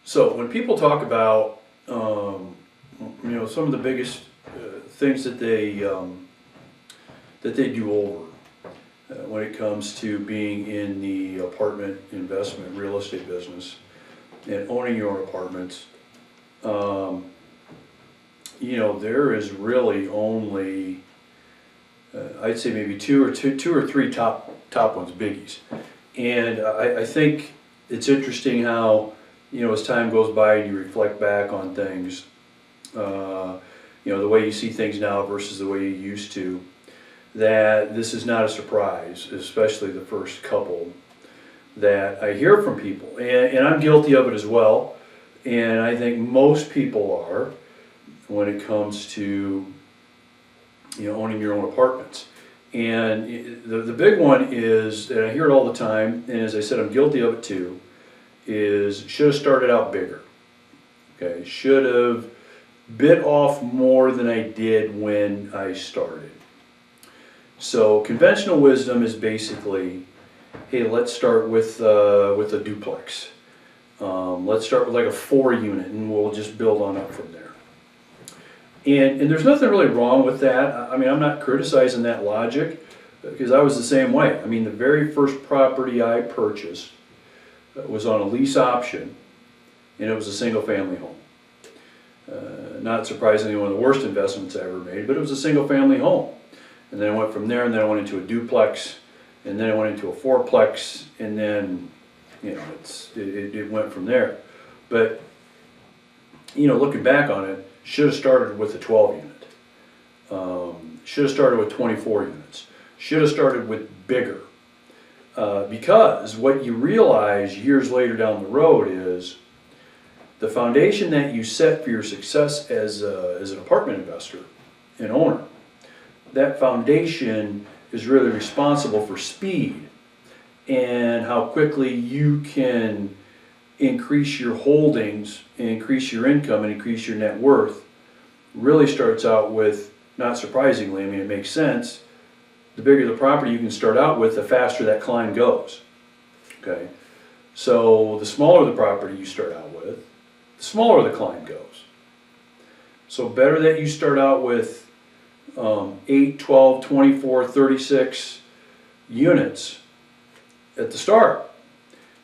So when people talk about, some of the biggest things that they do over when it comes to being in the apartment investment real estate business and owning your own apartments, there is really only, I'd say maybe two or three top ones, biggies. And I think it's interesting how, as time goes by and you reflect back on things, the way you see things now versus the way you used to, that this is not a surprise, especially the first couple, that I hear from people. And I'm guilty of it as well. And I think most people are when it comes to, owning your own apartments. And the big one is, and I hear it all the time, and as I said, I'm guilty of it too, is should have started out bigger. Okay, should have bit off more than I did when I started. So conventional wisdom is basically, hey, let's start with a duplex. Let's start with like a 4-unit, and we'll just build on up from there. And there's nothing really wrong with that. I mean, I'm not criticizing that logic, because I was the same way. I mean, the very first property I purchased was on a lease option, and it was a single-family home. Not surprisingly, one of the worst investments I ever made, but it was a single-family home. And then I went from there, and then I went into a duplex, and then I went into a 4-plex, and then, it went from there. But, looking back on it, should have started with a 12-unit. Should have started with 24 units. Should have started with bigger. Because what you realize years later down the road is the foundation that you set for your success as an apartment investor and owner, that foundation is really responsible for speed and how quickly you can increase your holdings, increase your income, and increase your net worth. Really starts out with, not surprisingly, I mean, it makes sense, the bigger the property you can start out with, the faster that climb goes. Okay, so the smaller the property you start out with, the smaller the climb goes. So better that you start out with 8, 12, 24, 36 units at the start,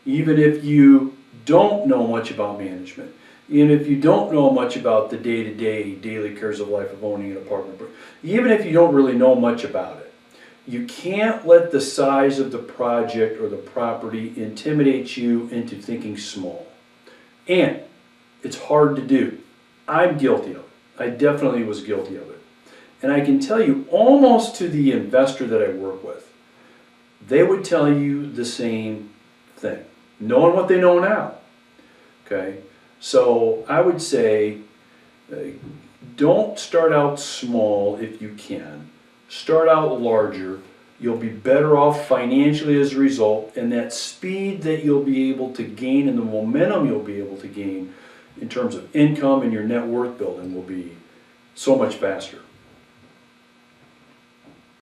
even if you don't know much about management, even if you don't know much about the day-to-day, daily cares of life of owning an apartment, even if you don't really know much about it. You can't let the size of the project or the property intimidate you into thinking small. And it's hard to do. I'm guilty of it. I definitely was guilty of it. And I can tell you, almost to the investor that I work with, they would tell you the same thing, knowing what they know now. Okay? So I would say, don't start out small if you can. Start out larger. You'll be better off financially as a result, and that speed that you'll be able to gain and the momentum you'll be able to gain in terms of income and your net worth building will be so much faster.